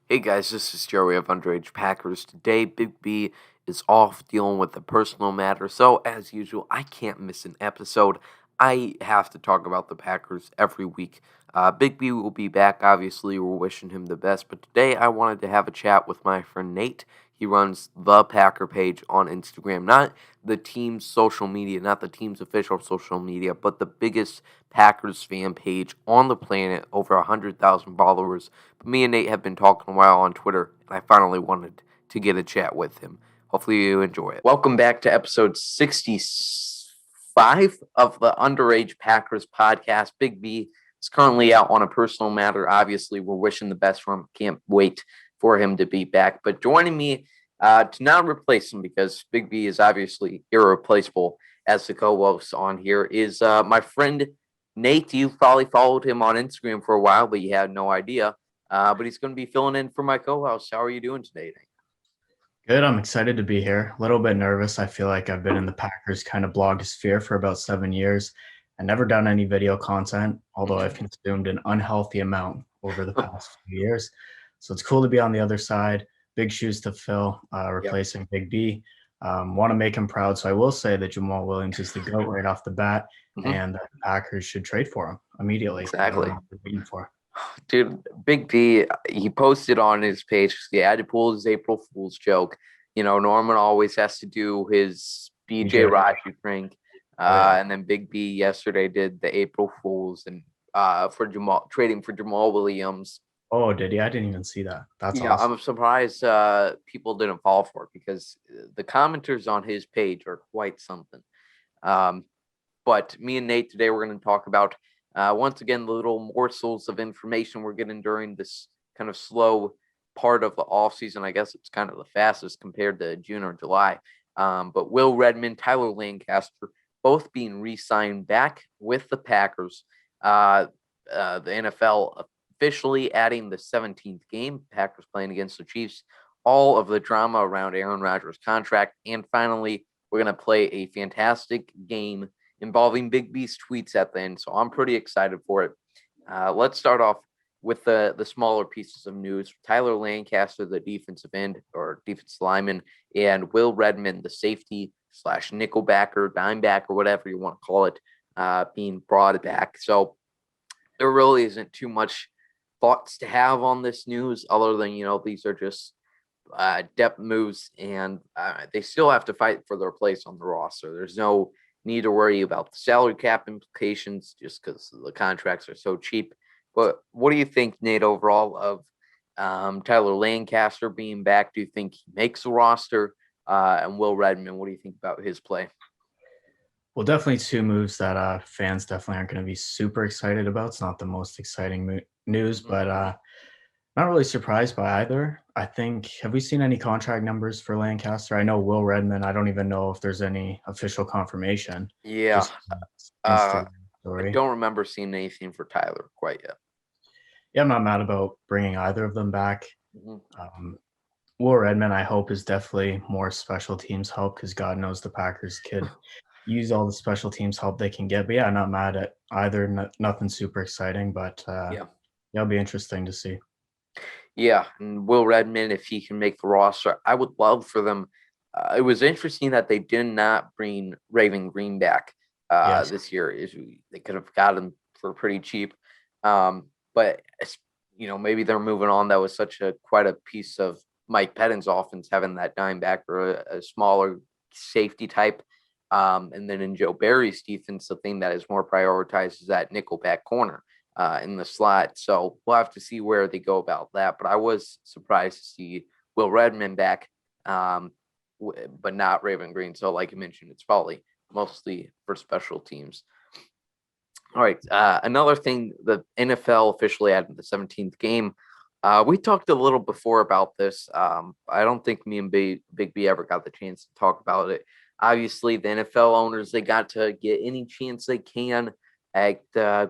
Hey guys, this is Joey of Underage Packers. Today, Big B is off dealing with a personal matter, so as usual, I can't miss an episode. I have to talk about the Packers every week. Big B will be back, obviously, we're wishing him the best, but today I wanted to have a chat with my friend Nate. He runs the Packer page on Instagram, not the team's social media, not the team's official social media, but the biggest Packers fan page on the planet, over 100,000 followers. But me and Nate have been talking a while on Twitter, and I finally wanted to get a chat with him. Hopefully you enjoy it. Welcome back to episode 65 of the Underage Packers podcast. Big B is currently out on a personal matter. Obviously, we're wishing the best for him. Can't wait for him to be back. But joining me to not replace him, because Big B is obviously irreplaceable as the co-host on here, is my friend Nate. You've probably followed him on Instagram for a while, but you had no idea. But he's going to be filling in for my co-host. How are you doing today, Nate? Good. I'm excited to be here. A little bit nervous. I feel like I've been in the Packers kind of blogosphere for about 7 years and never done any video content, although I've consumed an unhealthy amount over the past few years. So it's cool to be on the other side. Big shoes to fill, Yep. replacing Big B. Want to make him proud. So I will say that Jamal Williams is the GOAT right off the bat, and the Packers should trade for him immediately. I don't Exactly. know what they're waiting for. Dude, Big B, he posted on his page, he had to pull his April Fool's joke. You know, Norman always has to do his BJ Raji thing. And then Big B yesterday did the April Fools and for Jamal, trading for Jamal Williams. Oh, did he? I didn't even see that. That's Yeah, awesome. I'm surprised people didn't fall for it, because the commenters on his page are quite something. Um, but me and Nate today, we're going to talk about, once again, the little morsels of information we're getting during this kind of slow part of the off season. I guess it's kind of the fastest compared to June or July. But Will Redmond, Tyler Lancaster, both being re-signed back with the Packers. The NFL officially adding the 17th game, Packers playing against the Chiefs. All of the drama around Aaron Rodgers' contract, and finally, we're going to play a fantastic game involving Big B's tweets at the end. So I'm pretty excited for it. Let's start off with the smaller pieces of news. Tyler Lancaster, the defensive end or defensive lineman, and Will Redmond, the safety slash nickelbacker, dimeback, or whatever you want to call it, being brought back. So there really isn't too much thoughts to have on this news, other than, these are just depth moves, and they still have to fight for their place on the roster. There's no need to worry about the salary cap implications, just because the contracts are so cheap. But what do you think, Nate, overall, of Tyler Lancaster being back? Do you think he makes the roster? And Will Redmond, what do you think about his play? Well, definitely two moves that fans definitely aren't going to be super excited about. It's not the most exciting news, but not really surprised by either. I think, have we seen any contract numbers for Lancaster? I know Will Redmond. I don't even know if there's any official confirmation. Yeah, Just uh, Instagram I story. don't remember seeing anything for Tyler quite yet. Yeah, I'm not mad about bringing either of them back. Mhm. Um, Will Redmond, I hope, is definitely more special teams help because God knows the Packers could use all the special teams help they can get. But yeah, not mad at either. Nothing super exciting, but Yeah. yeah, it'll be interesting to see. Yeah, and Will Redmond, if he can make the roster, I would love for them. It was interesting that they did not bring Raven Green back Yes. this year. They could have got him for pretty cheap, but maybe they're moving on. That was such a quite a piece of Mike Pettine's offense, having that dime back or a smaller safety type. And then in Joe Barry's defense, the thing that is more prioritized is that nickel back corner in the slot. So we'll have to see where they go about that. But I was surprised to see Will Redmond back, but not Raven Green. So, like you mentioned, it's probably mostly for special teams. All right. Another thing, the NFL officially added the 17th game. We talked a little before about this. I don't think me and Big B ever got the chance to talk about it. Obviously, the NFL owners, they got to get any chance they can at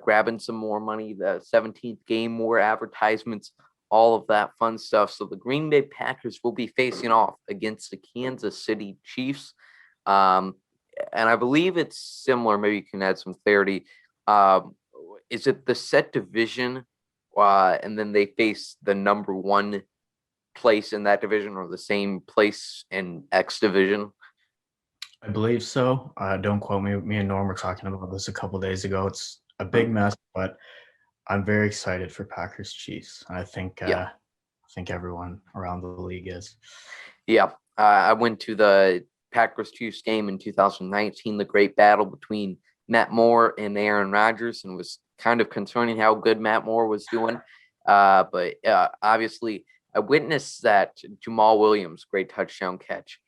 grabbing some more money, the 17th game, more advertisements, all of that fun stuff. So the Green Bay Packers will be facing off against the Kansas City Chiefs. Um, and I believe it's similar. Maybe you can add some clarity. Um, is it the set division? And then they face the number one place in that division or the same place in X division? I believe so. Don't quote me. Me and Norm were talking about this a couple days ago. It's a big mess, but I'm very excited for Packers Chiefs. Yeah. I think everyone around the league is. Yeah. I went to the Packers Chiefs game in 2019, the great battle between Matt Moore and Aaron Rodgers, and was kind of concerning how good Matt Moore was doing. But obviously, I witnessed that Jamal Williams great touchdown catch.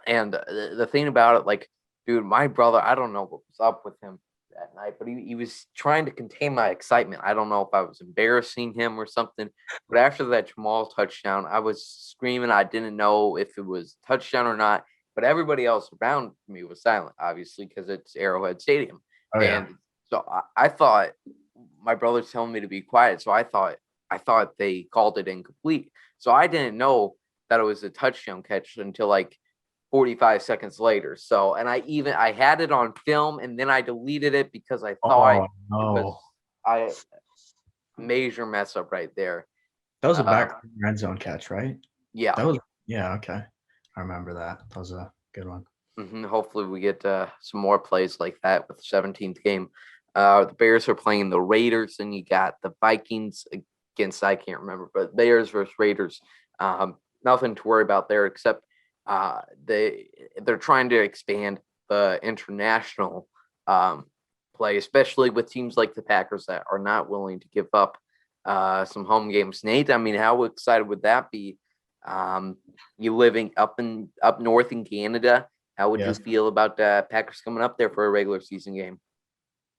And the thing about it, like, dude, my brother, I don't know what was up with him that night, but he was trying to contain my excitement. I don't know if I was embarrassing him or something, but after that Jamal touchdown, I was screaming. I didn't know if it was touchdown or not, but everybody else around me was silent, obviously, because it's Arrowhead Stadium. Oh yeah. And so I thought my brother's telling me to be quiet. So I thought they called it incomplete. So I didn't know that it was a touchdown catch until like 45 seconds later. So, and I had it on film and then I deleted it because I thought Oh it was no. I major mess up right there. That was a Uh, back red zone catch, right? yeah. That was yeah, okay. I remember that. That was a good one. Hopefully we get some more plays like that with the 17th game. The Bears are playing the Raiders, and you got the Vikings against, I can't remember, but Bears versus Raiders. Nothing to worry about there except they're trying to expand the international play, especially with teams like the Packers that are not willing to give up some home games. Nate, I mean, how excited would that be? You living up north in Canada, how would you Yes. feel about Packers coming up there for a regular season game?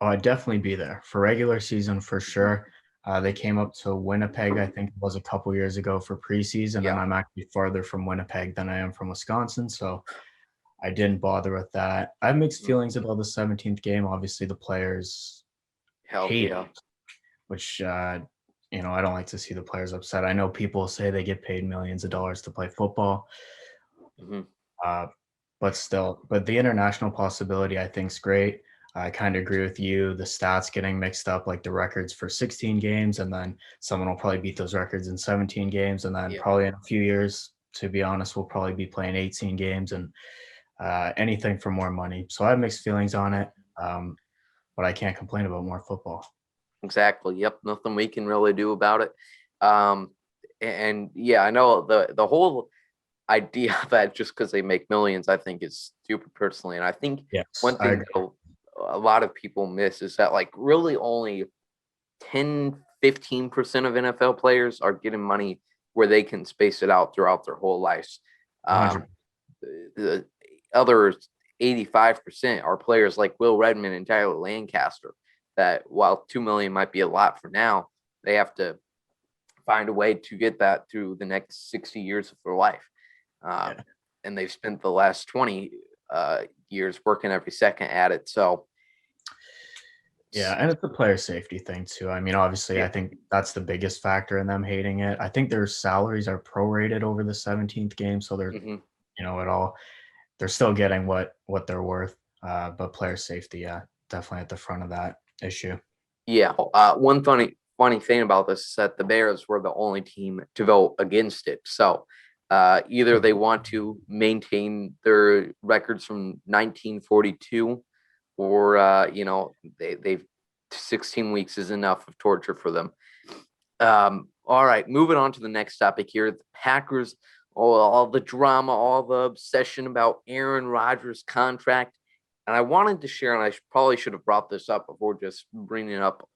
Oh, I'd definitely be there for regular season for sure. They came up to Winnipeg, I think it was a couple years ago for preseason, and Yeah, I'm actually farther from Winnipeg than I am from Wisconsin, so I didn't bother with that. I have mixed feelings about the 17th game. Obviously, the players hell hate yeah. it, which I don't like to see the players upset. I know people say they get paid millions of dollars to play football, hmm uh, but still, but the international possibility I think is great. I kind of agree with you. The stats getting mixed up, like the records for 16 games, and then someone will probably beat those records in 17 games, and then Yeah, probably in a few years, to be honest, we'll probably be playing 18 games and anything for more money. So I have mixed feelings on it, but I can't complain about more football. exactly. Yep, nothing we can really do about it. Um, and yeah, I know the whole idea that just because they make millions, I think is stupid personally. And I think Yes, one I thing agree. that a lot of people miss is that like really only 10-15% of NFL players are getting money where they can space it out throughout their whole lives. Um, 100. the other 85% are players like Will Redmond and Tyler Lancaster that while 2 million might be a lot for now, they have to find a way to get that through the next 60 years of their life. Um, Yeah. and they've spent the last 20 years working every second at it. So, Yeah, and it's a player safety thing too. I mean, obviously, yeah, I think that's the biggest factor in them hating it. I think their salaries are prorated over the 17th game, so they're, hmm it all they're still getting what they're worth. But player safety, yeah, definitely at the front of that issue. yeah. One funny thing about this is that the Bears were the only team to vote against it. So either they want to maintain their records from 1942, or they've 16 weeks is enough of torture for them. All right, moving on to the next topic here. The Packers, all the drama, all the obsession about Aaron Rodgers' contract. And I wanted to share, and probably should have brought this up before just bringing it up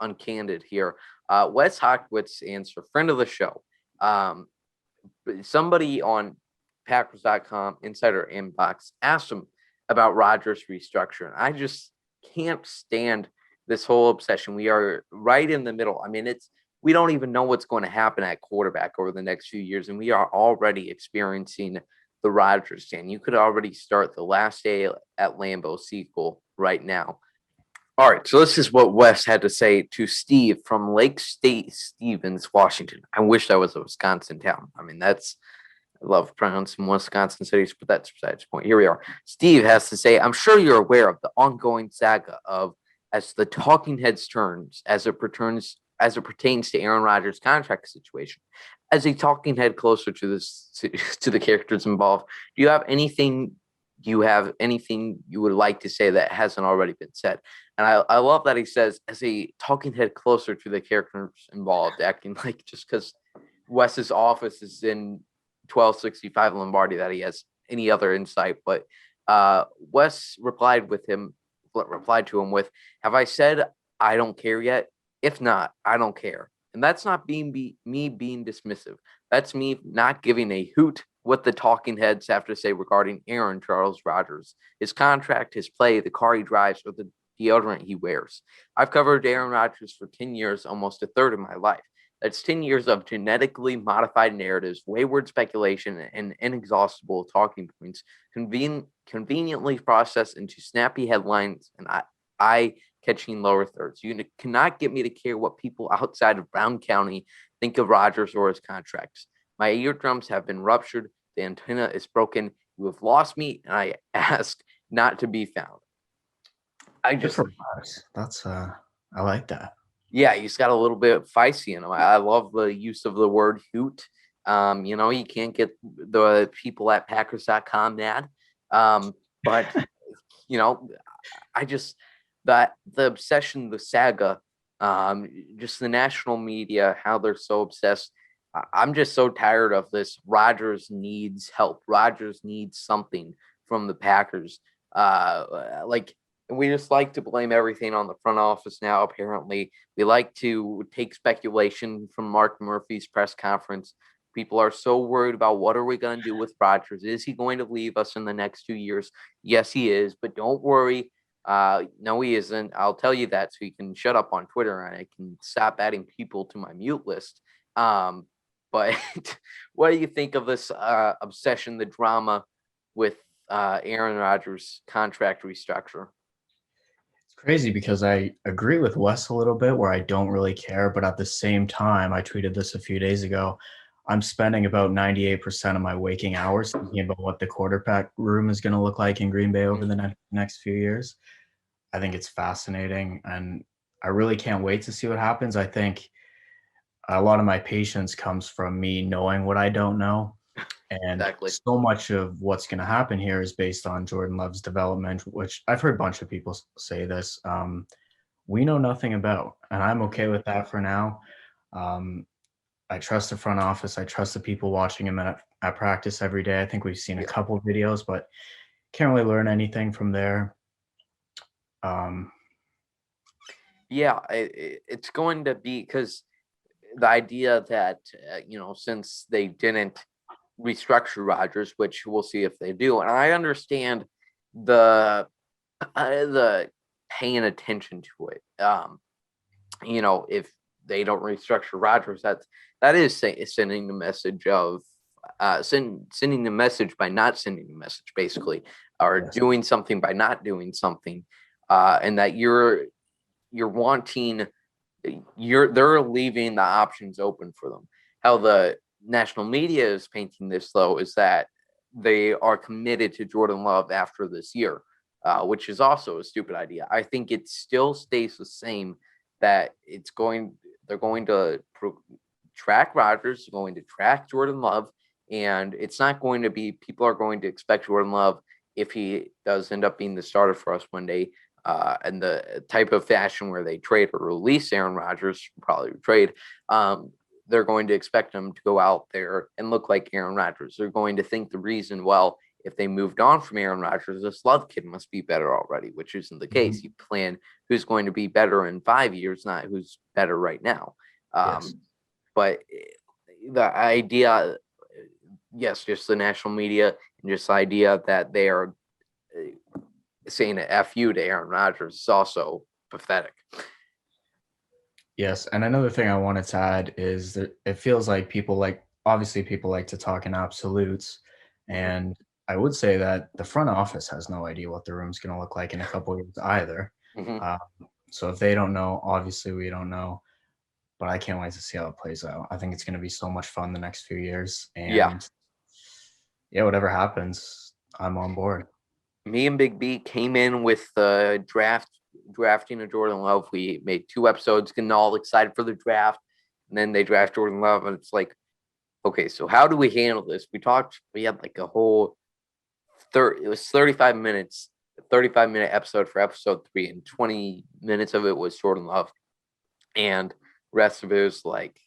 uncandid here. Wes Hockwitz answer, friend of the show. Um, Somebody on Packers.com insider inbox asked him about Rodgers restructure. And I just can't stand this whole obsession. We are right in the middle. I mean, we don't even know what's going to happen at quarterback over the next few years, and we are already experiencing the Rodgers stand. You could already start the last day at Lambeau sequel right now. All right, so this is what Wes had to say to Steve from Lake State Stevens, Washington. I wish that was a Wisconsin town. I mean, I love pronouncing Wisconsin cities, but that's besides the point. Here we are. Steve has to say, I'm sure you're aware of the ongoing saga of as the talking heads turns as it as it pertains to Aaron Rodgers' contract situation. As a talking head closer to this to the characters involved, do you have anything? You would like to say that hasn't already been said? And I love that he says, as a talking head closer to the characters involved, acting like just because Wes's office is in 1265 Lombardi that he has any other insight. But Wes replied to him with, "Have I said I don't care yet? If not, I don't care." And that's not me being dismissive. That's me not giving a hoot what the talking heads have to say regarding Aaron Charles Rodgers, his contract, his play, the car he drives, or the deodorant he wears. I've covered Aaron Rodgers for 10 years, almost a third of my life. That's 10 years of genetically modified narratives, wayward speculation, and inexhaustible talking points conveniently processed into snappy headlines and eye-catching lower thirds. You cannot get me to care what people outside of Brown County think of Rodgers or his contracts. My eardrums have been ruptured. The antenna is broken. You have lost me, and I ask not to be found. That's I like that. Yeah, he's got a little bit feisty in him. I love the use of the word hoot. You can't get the people at Packers.com mad. But I just the obsession, the saga, just the national media, how they're so obsessed. I'm just so tired of this. Rodgers needs help. Rodgers needs something from the Packers. And we just like to blame everything on the front office now, apparently. We like to take speculation from Mark Murphy's press conference. People are so worried about what are we going to do with Rodgers? Is he going to leave us in the next 2 years? Yes, he is, but don't worry. No, he isn't. I'll tell you that so you can shut up on Twitter and I can stop adding people to my mute list. But what do you think of this obsession, the drama with Aaron Rodgers' contract restructure? Crazy because I agree with Wes a little bit where I don't really care, but at the same time, I tweeted this a few days ago. I'm spending about 98% of my waking hours thinking about what the quarterback room is going to look like in Green Bay over the next few years. I think it's fascinating, and I really can't wait to see what happens. I think a lot of my patience comes from me knowing what I don't know. And Exactly. so much of what's going to happen here is based on Jordan Love's development, which I've heard a bunch of people say this. We know nothing about, and I'm okay with that for now. I trust the front office. I trust the people watching him at practice every day. I think we've seen a couple of videos, but can't really learn anything from there. It's going to be because the idea that, since they didn't restructure Rodgers, which we'll see if they do. And I understand the paying attention to it. If they don't restructure Rodgers, that is sending the message of sending the message by not sending the message, basically, or doing something by not doing something, and that they're leaving the options open for them. How the national media is painting this, though, is that they are committed to Jordan Love after this year, which is also a stupid idea. I think it still stays the same, that they're going to track Rodgers, going to track Jordan Love, and it's not going to be, people are going to expect Jordan Love, if he does end up being the starter for us one day, and the type of fashion where they trade or release Aaron Rodgers, probably trade, they're going to expect him to go out there and look like Aaron Rodgers. They're going to think the reason, well, if they moved on from Aaron Rodgers, this Love kid must be better already, which isn't the case. You plan who's going to be better in 5 years, not who's better right now. But the idea, just the national media and just the idea that they are saying an F you to Aaron Rodgers is also pathetic. Yes, and another thing I wanted to add is that it feels like people like to talk in absolutes, and I would say that the front office has no idea what the room's going to look like in a couple of years either. So if they don't know, obviously we don't know, but I can't wait to see how it plays out. I think it's going to be so much fun the next few years, and whatever happens, I'm on board. Me and Big B came in with the draft drafting a Jordan Love. We made 2 episodes getting all excited for the draft, and then they draft Jordan Love, and it's like, okay, so how do we handle this? We had like a whole it was 35 minutes, 35-minute episode for episode 3, and 20 minutes of it was Jordan Love. And rest of it was like,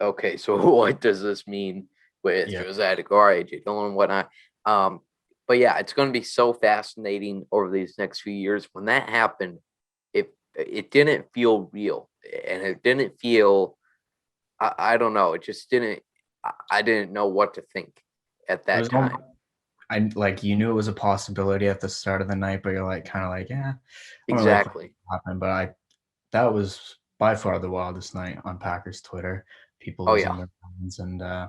okay, so what does this mean with Jose Adebayor, AJ Dillon, and whatnot? But yeah, it's going to be so fascinating over these next few years. When that happened, it didn't feel real, and it didn't feel. I don't know. It just didn't. I didn't know what to think at that time. I like, you knew it was a possibility at the start of the night, but you're like, kind of like, yeah, exactly. Happen. But that was by far the wildest night on Packers Twitter. People losing their minds, and yeah,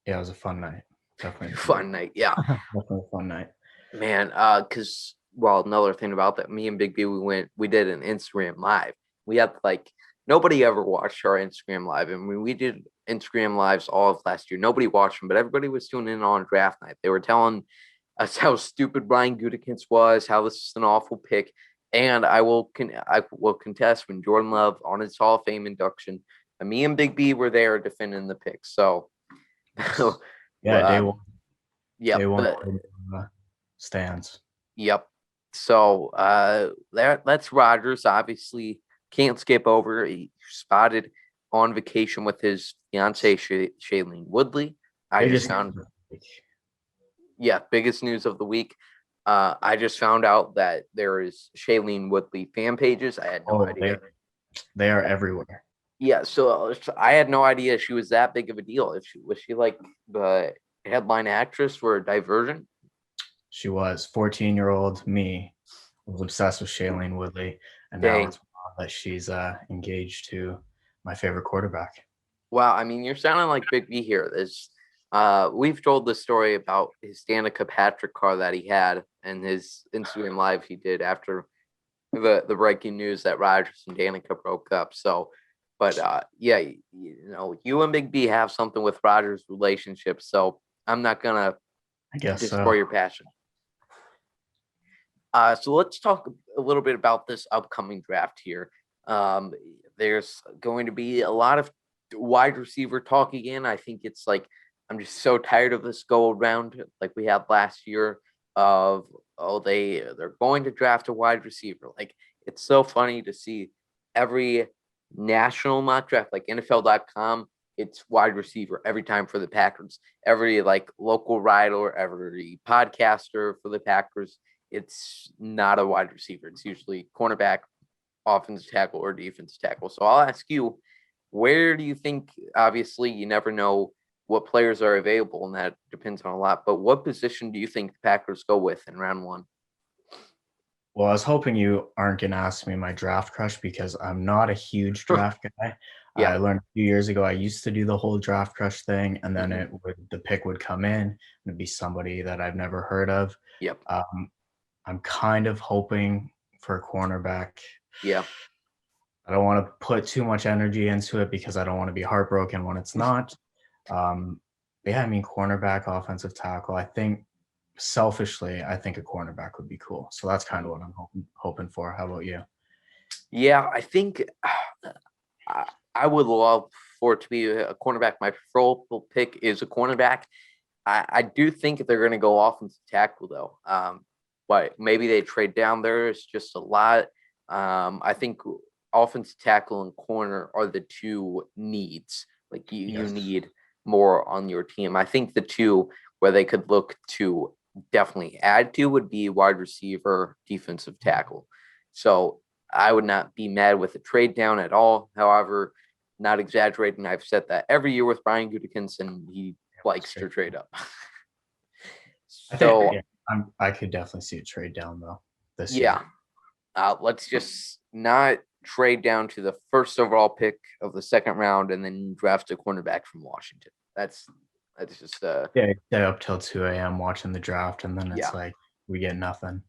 it was a fun night. Definitely fun night. Yeah, definitely a fun night. Man, because another thing about that, me and Big B, we did an Instagram live. We had like nobody ever watched our Instagram live, and we did Instagram lives all of last year. Nobody watched them, but everybody was tuning in on draft night. They were telling us how stupid Brian Gutekunst was, how this is an awful pick. And I will contest when Jordan Love on his Hall of Fame induction, and me and Big B were there defending the pick. So yeah, day one. Yeah, day one stands. Yep. So that's Rodgers. Obviously, can't skip over. He spotted on vacation with his fiancee Shailene Woodley. Biggest news of the week. I just found out that there is Shailene Woodley fan pages. I had no idea. They are everywhere. Yeah, so I had no idea she was that big of a deal. Was she like the headline actress for Divergent? She was. 14-year-old me was obsessed with Shailene Woodley, and now it's that she's engaged to my favorite quarterback. Wow, I mean, you're sounding like Big B here. We've told the story about his Danica Patrick car that he had and his Instagram live he did after the breaking news that Rodgers and Danica broke up. So, but yeah, you and Big B have something with Rodgers' relationship. So I'm not gonna destroy your passion. So let's talk a little bit about this upcoming draft here. There's going to be a lot of wide receiver talk again. I think it's like, I'm just so tired of this go around like we had last year of, they're going to draft a wide receiver. Like, it's so funny to see every national mock draft, like NFL.com, it's wide receiver every time for the Packers. Every like local writer, every podcaster for the Packers, it's not a wide receiver. It's usually cornerback, offensive tackle, or defensive tackle. So I'll ask you, where do you think, obviously you never know what players are available, and that depends on a lot, but what position do you think the Packers go with in round 1? Well, I was hoping you aren't going to ask me my draft crush, because I'm not a huge draft guy. Yeah. I learned a few years ago I used to do the whole draft crush thing, and then the pick would come in and it'd be somebody that I've never heard of. Yep. I'm kind of hoping for a cornerback. Yeah. I don't want to put too much energy into it because I don't want to be heartbroken when it's not. Yeah, I mean, cornerback, offensive tackle. I think selfishly, I think a cornerback would be cool. So that's kind of what I'm hoping for. How about you? Yeah, I think I would love for it to be a cornerback. My preferable pick is a cornerback. I do think they're going to go offensive tackle, though. But maybe they trade down there. It's just a lot. I think offensive tackle and corner are the two needs. Like you need more on your team. I think the two where they could look to definitely add to would be wide receiver, defensive tackle. So I would not be mad with a trade down at all. However, not exaggerating, I've said that every year with Brian Gutekunst, and he likes to trade up. I could definitely see a trade down though this year. Let's just not trade down to the first overall pick of the second round and then draft a cornerback from Washington. That's just stay up till 2 a.m. watching the draft, and then it's like we get nothing.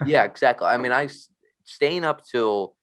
Yeah, exactly. I mean, staying up till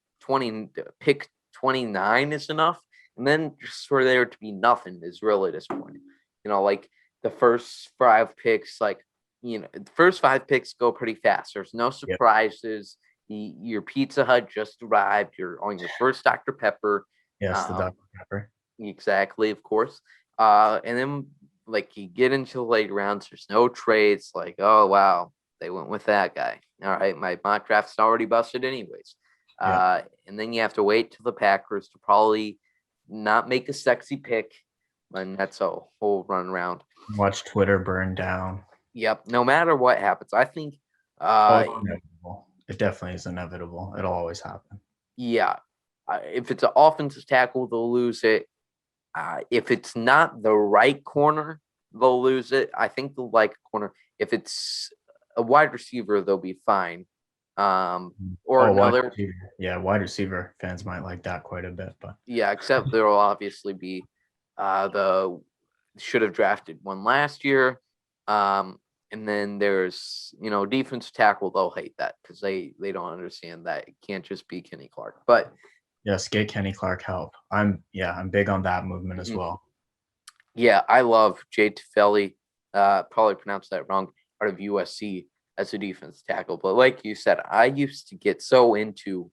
pick 29 is enough, and then just for there to be nothing is really disappointing. Like the first 5 picks, the first 5 picks go pretty fast. There's no surprises. Your Pizza Hut just arrived. You're on your first Dr. Pepper. Yes, the Um, Dr. Pepper. exactly, of course. And then like you get into the late rounds, there's no trades. Like, oh wow, they went with that guy. All right, my mock draft's already busted anyways. Yeah. And then you have to wait till the Packers to probably not make a sexy pick, and that's a whole run around. Watch Twitter burn down. Yep. No matter what happens, I think. Oh, it's inevitable. It definitely is inevitable. It'll always happen. Yeah. If it's an offensive tackle, they'll lose it. If it's not the right corner, they'll lose it. I think they'll like a corner. If it's a wide receiver, they'll be fine. Or another. Wide receiver fans might like that quite a bit, but Yeah, except there'll obviously be the should have drafted one last year. And then there's defensive tackle. They'll hate that because they don't understand that it can't just be Kenny Clark. But yes, get Kenny Clark help. I'm big on that movement as well. Yeah, I love Jay Tufele. Probably pronounced that wrong. Out of USC as a defense tackle, but like you said, I used to get so into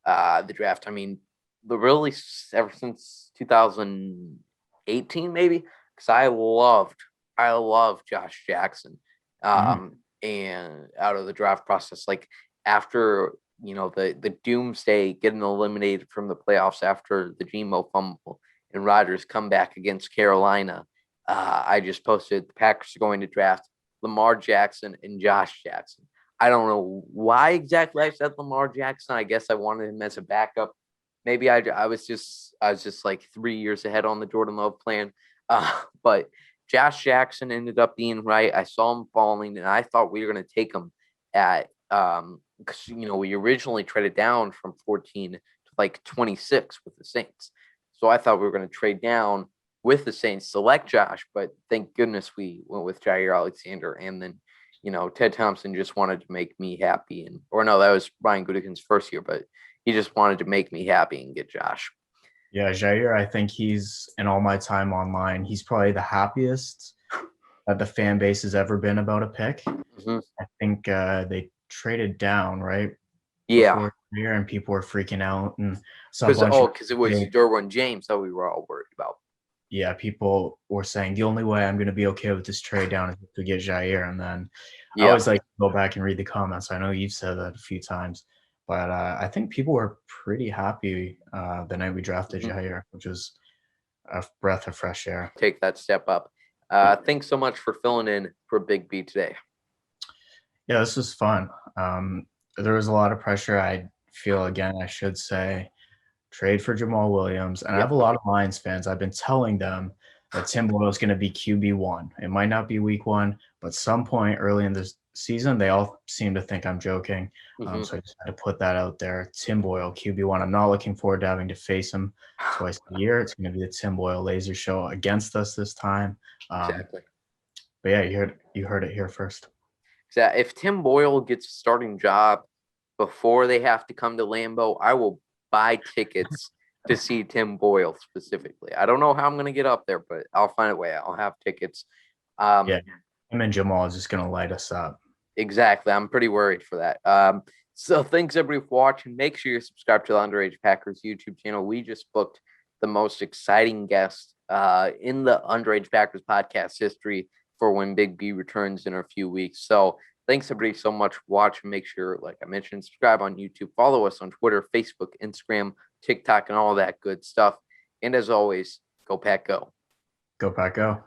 the draft. I mean, really ever since 2018, maybe, because I loved Josh Jackson. And out of the draft process, like after the doomsday getting eliminated from the playoffs after the Gmo fumble and Rodgers come back against Carolina, I just posted the Packers are going to draft Lamar Jackson and Josh Jackson. I don't know why exactly I said Lamar Jackson. I guess I wanted him as a backup. Maybe I was just like 3 years ahead on the Jordan Love plan. But Josh Jackson ended up being right. I saw him falling, and I thought we were going to take him at because we originally traded down from 14 to like 26 with the Saints. So I thought we were going to trade down with the Saints, select Josh, but thank goodness we went with Jair Alexander. And then, Ted Thompson just wanted to make me happy. Or no, that was Ryan Goodikins' first year, but he just wanted to make me happy and get Josh. Yeah, Jair, I think he's, in all my time online, he's probably the happiest that the fan base has ever been about a pick. Mm-hmm. I think they traded down, right? Yeah. Year, and people were freaking out. And because it was Derwin James that we were all worried about. Yeah, people were saying the only way I'm going to be okay with this trade down is to get Jair. And then I always like to go back and read the comments. I know you've said that a few times, but I think people were pretty happy the night we drafted Jair, which was a breath of fresh air. Take that step up. Thanks so much for filling in for Big B today. Yeah, this was fun. There was a lot of pressure. I feel, again, I should say, trade for Jamal Williams. And I have a lot of Lions fans. I've been telling them that Tim Boyle is going to be QB1. It might not be week 1, but some point early in the season, they all seem to think I'm joking. So I just had to put that out there. Tim Boyle, QB1. I'm not looking forward to having to face him twice a year. It's going to be the Tim Boyle laser show against us this time. Exactly. But yeah, you heard it here first. If Tim Boyle gets a starting job before they have to come to Lambeau, I will buy tickets to see Tim Boyle specifically. I don't know how I'm going to get up there, but I'll find a way. I'll have tickets. Him and Jamal is just going to light us up. Exactly. I'm pretty worried for that. So thanks everybody for watching. Make sure you subscribe to the Underage Packers YouTube channel. We just booked the most exciting guest in the Underage Packers podcast history for when Big B returns in a few weeks. So thanks everybody so much for watching. Make sure, like I mentioned, subscribe on YouTube, follow us on Twitter, Facebook, Instagram, TikTok, and all that good stuff. And as always, go Pack Go. Go Pack Go.